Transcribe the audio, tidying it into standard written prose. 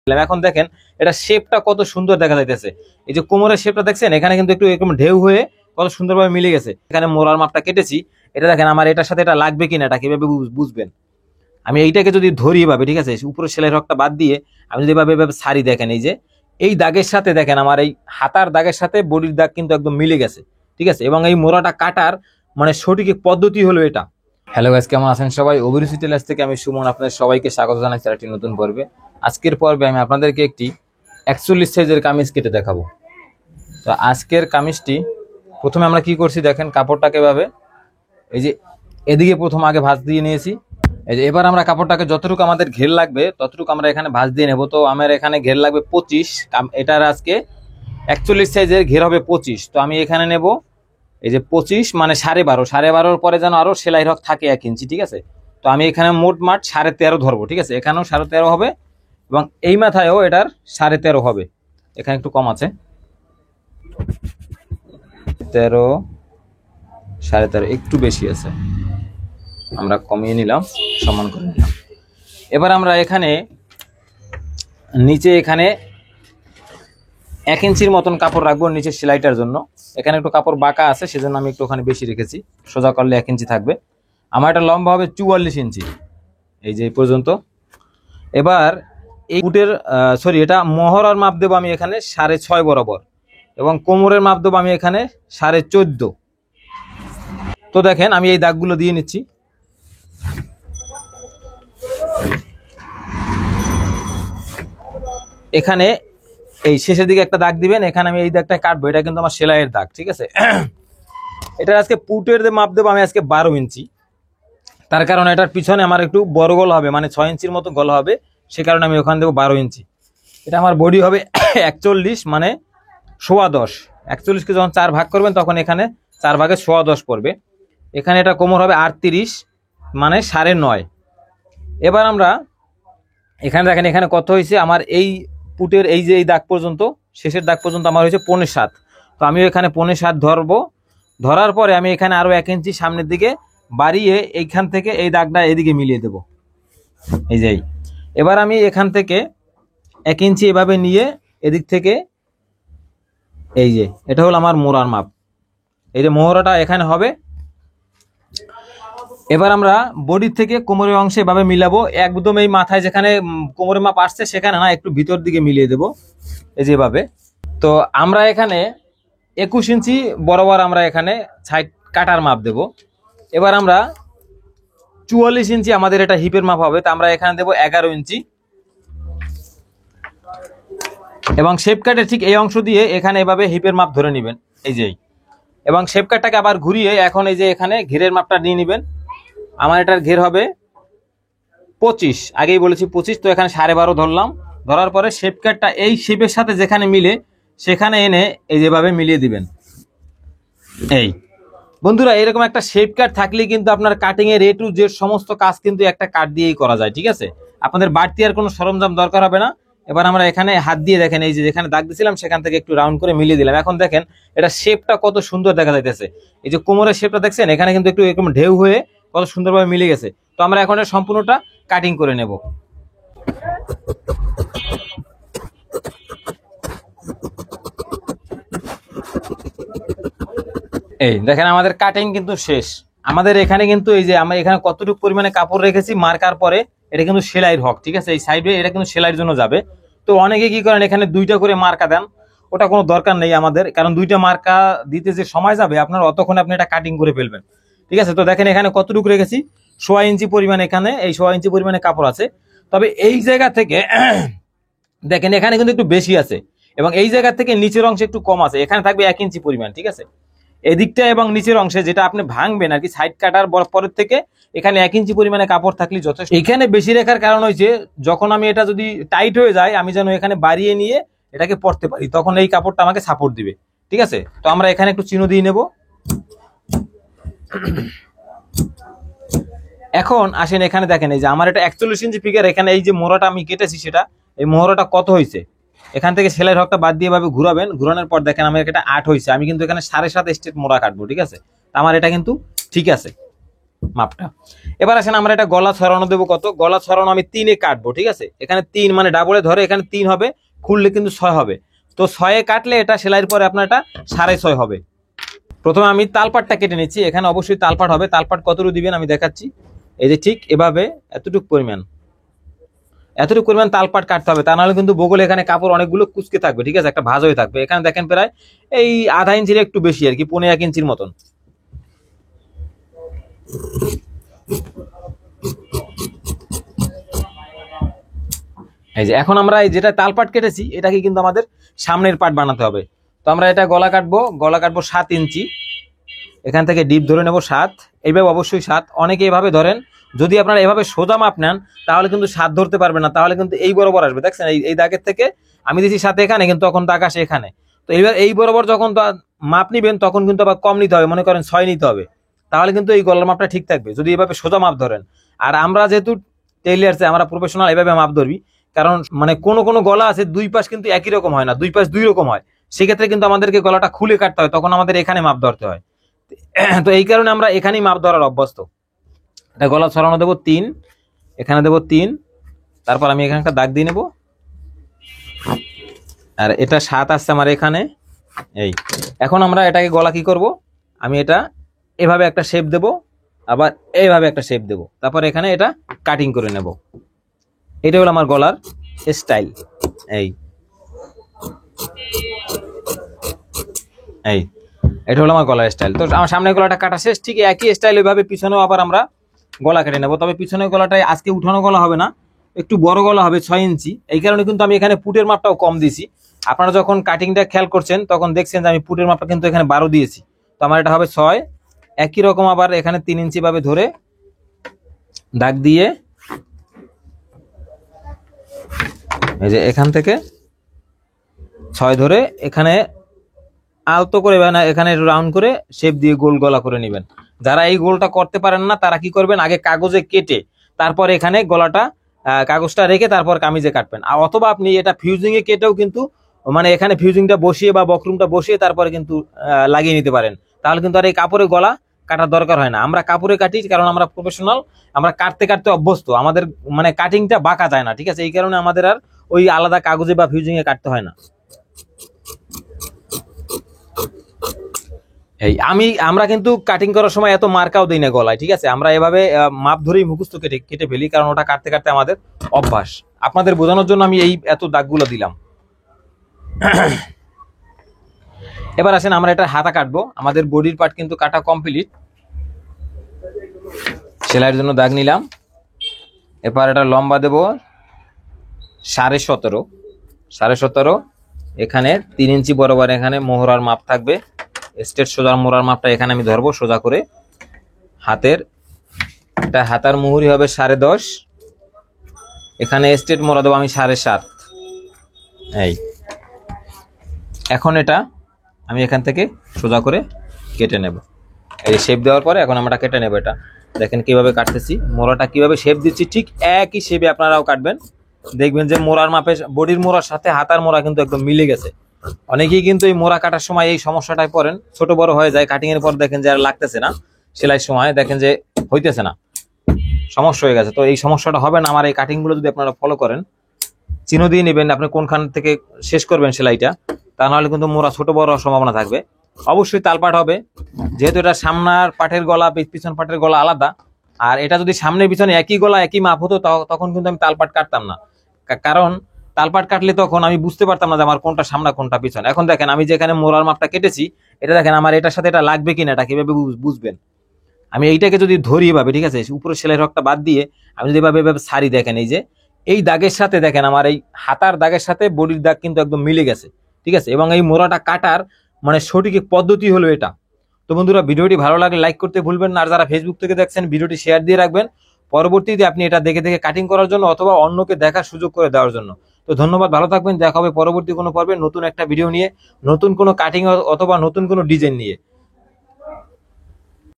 এখন দেখেন এটা শেপটা কত সুন্দর দেখা যাইতেছে। এই যে কোমরের শেপটা দেখছেন, এখানে কিন্তু একটু এরকম ঢেউ হয়ে কত সুন্দরভাবে মিলে গেছে। এখানে মোড়ার মাপটা কেটেছি, এটা দেখেন আমার এটার সাথে এটা লাগবে কিনা, এটা কিভাবে বুঝবেন। আমি এইটাকে যদি ধরি এভাবে, ঠিক আছে, উপরে সেলাই রগটা বাদ দিয়ে আমি যদি এভাবে সারি, দেখেন এই যে এই দাগের সাথে দেখেন আমার এই হাতার দাগের সাথে বডির দাগ কিন্তু একদম মিলে গেছে, ঠিক আছে। এবং এই মোড়াটা কাটার মানে সঠিক পদ্ধতি হলো এটা। হ্যালো গাইস, কেমন আছেন সবাই? অভিরুচি টেলার্স থেকে আমি সুমন আপনাদের সবাইকে স্বাগত জানাচ্ছি একটি নতুন পর্বে। আজকের পর্বে আমি আপনাদেরকে একটি 41 সাইজের কামিজ কেটে দেখাবো। তো আজকের কামিজটি প্রথমে আমরা কি করছি দেখেন, কাপড়টাকে এভাবে এই যে এদিকে প্রথম আগে ভাঁজ দিয়ে নিয়েছি। এই যে এবার আমরা কাপড়টাকে যতটুকু আমাদের ঘের লাগবে ততটুকু আমরা এখানে ভাঁজ দিয়ে নেব। তো আমার এখানে ঘের লাগবে 25, এটার আজকে 41 সাইজের ঘের হবে 25। তো আমি এখানে নেব এই যে 25 মানে 12.5, 12.5 পরে যেন আরো সেলাই রগ থাকে 1 ইঞ্চি, ঠিক আছে। তো আমি এখানে মোট মাঠ 13.5 ধরবো, ঠিক আছে। এখানেও 13.5 হবে এবং এই মাথায়ও এটার 13.5 হবে। এখানে একটু কম আছে, 13, 13.5 একটু বেশি আছে, আমরা কমিয়ে নিলাম, সমান করে নিলাম। এবার আমরা এখানে নিচে এখানে 1 ইঞ্চির মতন কাপড় রাখবো নিচে সেলাইটার জন্য। এখানে একটু কাপড় বাঁকা আছে, সেজন্য আমি একটু ওখানে বেশি রেখেছি। সোজা করলে 1 ইঞ্চি থাকবে। আমার এটা লম্বা হবে 44 ইঞ্চি, এই যে এই পর্যন্ত। এবার এই বুটের এটা মহড়ার মাপ দেবো আমি এখানে 6.5 বরাবর, এবং কোমরের মাপ দেবো আমি এখানে 14.5। তো দেখেন আমি এই দাগগুলো দিয়ে নিচ্ছি। এখানে এই শেষের দিকে একটা দাগ দিবেন, এখানে আমি এই দাগটা কাটবো, এটা কিন্তু আমার সেলাইয়ের দাগ, ঠিক আছে। এটা আজকে পুটের মাপ দেবো আমি আজকে 12 ইঞ্চি। তার কারণ এটার পিছনে আমার একটু বড় গলা হবে, মানে 6 ইঞ্চির মতো গলা হবে, সে কারণে আমি ওখানে দেবো 12 ইঞ্চি। এটা আমার বডি হবে 41 মানে 10.25। 41কে যখন 4 ভাগ করবেন তখন এখানে 4 ভাগে 10.25 পড়বে। এখানে এটা কোমর হবে 38 মানে 9.5। এবার আমরা এখানে দেখেন এখানে কত হয়েছে আমার এই পুটের এই যে এই দাগ পর্যন্ত, শেষের দাগ পর্যন্ত আমার হয়েছে 5.75। তো আমি এখানে 5.75 ধরবো। ধরার পরে আমি এখানে আরো 1 ইঞ্চি সামনের দিকে বাড়িয়ে এইখান থেকে এই দাগটা এদিকে মিলিয়ে দেব, এই যে। এবার আমি এখান থেকে 1 ইঞ্চি এভাবে নিয়ে এদিক থেকে এই যে এটা হলো আমার মোড়ার মাপ, এই যে মোহরাটা এখানে হবে। এবার আমরা বডির থেকে কোমরের অংশে এভাবে মিলাবো, একদম এই মাথায় যেখানে কোমরের মাপ আসছে সেখানে না, একটু ভিতর দিকে মিলিয়ে দেব, এই যেভাবে। তো আমরা এখানে 21 ইঞ্চি বরাবর আমরা এখানে সাইড কাটার মাপ দেব। এবার আমরা 44 ইঞ্চি আমাদের এটা হিপের মাপ হবে, তো আমরা এখানে দেব 11 ইঞ্চি। এবং শেপ কাটের ঠিক এই অংশ দিয়ে এখানে এভাবে হিপের মাপ ধরে নেবেন, এই যে। এবং শেপ কাটটাকে আবার ঘুরিয়ে এখন এই যে এখানে ঘেরের মাপটা নিয়ে নেবেন। আমার এটার ঘের হবে 25, আগেই বলেছি 25। তো এখানে 12.5 ধরলাম। ধরার পরে শেপ কাটটা এই শেপের সাথে যেখানে মিলে সেখানে এনে এই যেভাবে মিলিয়ে দিবেন। এই বন্ধুরা, এরকম একটা শেপ কাট থাকলে কিন্তু আপনার কাটিং এর A to Z সমস্ত কাজ কিন্তু একটা কাট দিয়েই করা যায়, ঠিক আছে। আপনাদের বাড়তি আর কোনো সরঞ্জাম দরকার হবে না। এবার আমরা এখানে হাত দিয়ে দেখেন এই যে যেখানে দাগ দিয়েছিলাম সেখান থেকে একটু রাউন্ড করে মিলিয়ে দিলাম। এখন দেখেন এটা শেপটা কত সুন্দর দেখা যাইতেছে। এই যে কোমরের শেপটা দেখছেন, এখানে কিন্তু একটু এরকম ঢেউ হয়ে কত সুন্দরভাবে মিলে গেছে। তো আমরা এখন সম্পূর্ণটা কাটিং করে নেব। এই দেখেন আমাদের কাটিং কিন্তু শেষ। আমাদের এখানে কিন্তু এই যে আমরা এখানে কতটুকু পরিমাণে কাপড় রেখেছি মার্কার পরে, এটা কিন্তু সেলাইয়ের হক, ঠিক আছে। এই সাইডে এটা কিন্তু সেলাইয়ের জন্য যাবে। তো অনেকে কি করেন এখানে 2টা করে মার্কা দেন, ওটা কোনো দরকার নেই আমাদের, কারণ 2টা মার্কা দিতে যে সময় যাবে আপনার অতক্ষণে আপনি এটা কাটিং করে ফেলবেন, ঠিক আছে। তো দেখেন এখানে কতটুকু রেখেছি, 6 ইঞ্চি পরিমাণে, এখানে এই 6 ইঞ্চি পরিমাণে কাপড় আছে। তবে এই জায়গা থেকে দেখেন এখানে কিন্তু একটু বেশি আছে, এবং এই জায়গা থেকে নিচের অংশে একটু কম আছে, এখানে থাকবে 1 ইঞ্চি পরিমাণ, ঠিক আছে। এদিকটা এবং নিচের অংশে যেটা আপনি ভাঙবেন আর কি, সাইড কাটার পরের থেকে এখানে 1 ইঞ্চি পরিমাণে কাপড় থাকলে যথেষ্ট। এখানে বেশি রেখার কারণ হয়েছে যখন আমি এটা যদি টাইট হয়ে যায় আমি যেন এখানে বাড়িয়ে নিয়ে এটাকে পরতে পারি, তখন এই কাপড়টা আমাকে সাপোর্ট দিবে, ঠিক আছে। তো আমরা এখানে একটু চিহ্ন দিয়ে নেব। এখন আসেন এখানে দেখেন এই যে আমার এটা 41 ইঞ্চি ফিগার, এখানে এই যে মোহরাটা আমি কেটেছি সেটা, এই মোহরাটা কত হয়েছে, এখান থেকে সেলাই হকটা বাদ দিয়ে ভাবে ঘুরাবেন। ঘুরানোর পর দেখেন আমার এটা 8 হয়েছে। আমি কিন্তু এখানে 7.5 স্টেপ মোড়া কাটবো, ঠিক আছে। আমার এটা কিন্তু ঠিক আছে। মাপটা। এবার আসেন আমরা এটা গলা ছড়ানো দেবো কত, গলা ছড়ানো আমি 3-এ কাটবো, ঠিক আছে। এখানে 3 মানে ডাবলে ধরে এখানে 3 হবে, খুললে কিন্তু 6 হবে। তো 6-এ কাটলে এটা সেলাইয়ের পরে আপনার এটা 6.5 হবে। প্রথমে আমি তালপাটটা কেটে নিচ্ছি, এখানে অবশ্যই তালপাট হবে। তালপাট কতটুকু দিবেন আমি দেখাচ্ছি। এই যে ঠিক এভাবে এতটুকু পরিমাণ তালপাট কাটতে হবে, তা নাহলে কিন্তু বগলে এখানে কাপড় অনেকগুলো কুচকে থাকবে, ঠিক আছে, একটা ভাঁজ হয়ে থাকবে। এখানে দেখেন প্রায় এই আধা ইঞ্চির একটু বেশি আর কি, 1.5 ইঞ্চির মতন। এই যে এখন আমরা এই যেটা তালপাট কেটেছি এটাকে কিন্তু আমাদের সামনের পাট বানাতে হবে। তো আমরা এটা গলা কাটবো 7 ইঞ্চি। এখান থেকে ডিপ ধরে নেব 7, এইভাবে অবশ্যই 7। অনেকে এভাবে ধরেন, যদি আপনারা এভাবে সোজা মাপ নেন তাহলে কিন্তু 7 ধরতে পারবেন না, তাহলে কিন্তু এই বরাবর আসবে। দেখছেন এই দাগের থেকে আমি দিচ্ছি 7 এখানে, কিন্তু তখন দাগ আসে এখানে। তো এইবার এই বরাবর যখন মাপ নিবেন তখন কিন্তু আবার কম নিতে হবে, মনে করেন 6 নিতে হবে, তাহলে কিন্তু এই গলার মাপটা ঠিক থাকবে যদি এভাবে সোজা মাপ ধরেন। আর আমরা যেহেতু টেইলার্সে আমরা প্রফেশনাল, এভাবে মাপ ধরবি। কারণ মানে কোনো গলা আছে দুই পাশ কিন্তু একই রকম হয় না, দুই পাশ দুই রকম হয়। সেক্ষেত্রে কিন্তু আমাদেরকে গলাটা খুলে কাটতে হয়, তখন আমাদের এখানে মাপ ধরতে হয়। তো এই কারণে আমরা এখানেই মাপ ধরার অভ্যস্ত। এটা গলা ছড়ানো দেবো 3, এখানে দেবো 3, তারপর আমি এখানে একটা দাগ দিয়ে নেব। আর এটা 7 আসছে আমার এখানে। এই এখন আমরা এটাকে গলা কি করব, আমি এটা এভাবে একটা শেপ দেব, আবার এইভাবে একটা শেপ দেব, তারপর এখানে এটা কাটিং করে নেব। এটা হলো আমার গলার স্টাইল। এই এই এটা হলো আমার গলার স্টাইল। তো আমার সামনের গলাটা কাটা শেষ, ঠিক একই স্টাইল ওইভাবে পিছনেও আবার আমরা গলা কেটে নেবো। তবে পিছনের গলাটাই আজকে উঠানো গলা হবে না, একটু বড় গলা হবে 6 ইঞ্চি। এই কারণে কিন্তু আমি এখানে পুটের মাপটাও কম দিয়েছি। আপনারা যখন কাটিংটা খেয়াল করছেন তখন দেখছেন যে আমি পুটের মাপটা কিন্তু এখানে 12 দিয়েছি। তো আমার এটা হবে 6। একই রকম আবার এখানে 3 ইঞ্চি ভাবে ধরে দাগ দিয়ে, এই যে এখান থেকে 6 ধরে এখানে আলতো করে না, এখানে রাউন্ড করে শেপ দিয়ে গোল গলা করে নেবেন। যারা এই গোলটা করতে পারেন না তারা কি করবেন, আগে কাগজে কেটে তারপর এখানে গলাটা কাগজটা রেখে তারপর কামিজে কাটবেন। আর অথবা আপনি এটা ফিউজিং এ কেটেও কিন্তু মানে এখানে ফিউজিংটা বসিয়ে বা বক্রুমটা বসিয়ে তারপরে কিন্তু লাগিয়ে নিতে পারেন, তাহলে কিন্তু আর এই কাপড়ে গলা কাটার দরকার হয় না। আমরা কাপড়ে কাটি কারণ আমরা প্রফেশনাল, আমরা কাটতে কাটতে অভ্যস্ত, আমাদের মানে কাটিংটা বাঁকা যায় না, ঠিক আছে। এই কারণে আমাদের আর ওই আলাদা কাগজে বা ফিউজিং এ কাটতে হয় না। আমরা কিন্তু কাটিং করার সময় এত মার্কাও দিই না গলায়, ঠিক আছে। আমরা এভাবে মাপ ধরেই মুখস্থ কেটে কেটে ফেলি, কারণ ওটা কাটতে কাটতে আমাদের অভ্যাস। আপনাদের বোঝানোর জন্য আমি এই এত দাগগুলো দিলাম। এবার আসেন আমরা এটা হাতা কাটবো। আমাদের বডির পার্ট কিন্তু কাটা কমপ্লিট। সেলাইয়ের জন্য দাগ নিলাম। এবার এটা লম্বা দেব 17.5, 17.5। এখানে 3 ইঞ্চি বরাবর এখানে মোহরার মাপ থাকবে। স্ট্রেট সোজা মোহরার মাপটা এখানে আমি ধরবো সোজা করে। হাতের এটা হাতার মুহুরি হবে 10.5। এখানে স্ট্রেট মোহরা দেবো আমি 7.5। এই এখন এটা আমি এখান থেকে সোজা করে কেটে নেব। এই শেপ দেওয়ার পরে এখন আমরা কেটে নেব। এটা দেখেন কিভাবে কাটতেছি, মোড়াটা কিভাবে শেপ দিচ্ছি, ঠিক একই শেপে আপনারাও কাটবেন। দেখবেন যে মোড়ার মাপে বডির মোড়ার সাথে হাতার মোড়া কিন্তু একদম মিলে গেছে। অনেকেই কিন্তু এই মোড়া কাটার সময় এই সমস্যাটায় পড়েন, ছোট বড় হয়ে যায়। কাটিং এর পর দেখেন যে আর লাগতেছে না, সেলাইয়ের সময় দেখেন যে হইতেছে না, সমস্যা হয়ে গেছে। তো এই সমস্যাটা হবে না আমার এই কাটিং গুলো যদি আপনারা ফলো করেন। চিহ্ন দিয়ে নেবেন আপনি কোনখান থেকে শেষ করবেন সেলাইটা, তা নাহলে কিন্তু মোড়া ছোট বড় হওয়ার সম্ভাবনা থাকবে। অবশ্যই তালপাট হবে, যেহেতু এটা সামনের পাটের গলা পিছন পাটের গলা আলাদা। আর এটা যদি সামনে পিছনে একই গলা একই মাপ হতো তখন কিন্তু আমি তালপাট কাটতাম না, কারণ তালপাট কাটলে তখন আমি বুঝতে পারতাম না যে আমার কোনটা সামনে কোনটা পিছন। এখন দেখেন আমি যেখানে মোড়ার মাপটা কেটেছি এটা দেখেন আমার এটার সাথে এটা লাগবে কিনা, এটা কিভাবে বুঝবেন। আমি এইটাকে যদি ধরি এভাবে, ঠিক আছে, উপরে সেলাই রকটা বাদ দিয়ে আমি যদি এভাবে সারি, দেখেন এই যে এই দাগের সাথে দেখেন আমার এই হাতার দাগের সাথে বডির দাগ কিন্তু একদম মিলে গেছে, ঠিক আছে। এবং এই মোড়াটা কাটার মানে সঠিক পদ্ধতি হলো এটা। তো বন্ধুরা ভিডিওটি ভালো লাগলে লাইক করতে ভুলবেন না। আর যারা ফেসবুক থেকে দেখছেন ভিডিওটি শেয়ার দিয়ে রাখবেন, পরবর্তীতে আপনি এটা দেখে দেখে কাটিং করার জন্য অথবা অন্যকে দেখার সুযোগ করে দেওয়ার জন্য। তো ধন্যবাদ, ভালো থাকবেন। দেখা হবে পরবর্তী কোনো পর্বে নতুন একটা ভিডিও নিয়ে, নতুন কোনো কাটিং অথবা নতুন কোনো ডিজাইন নিয়ে।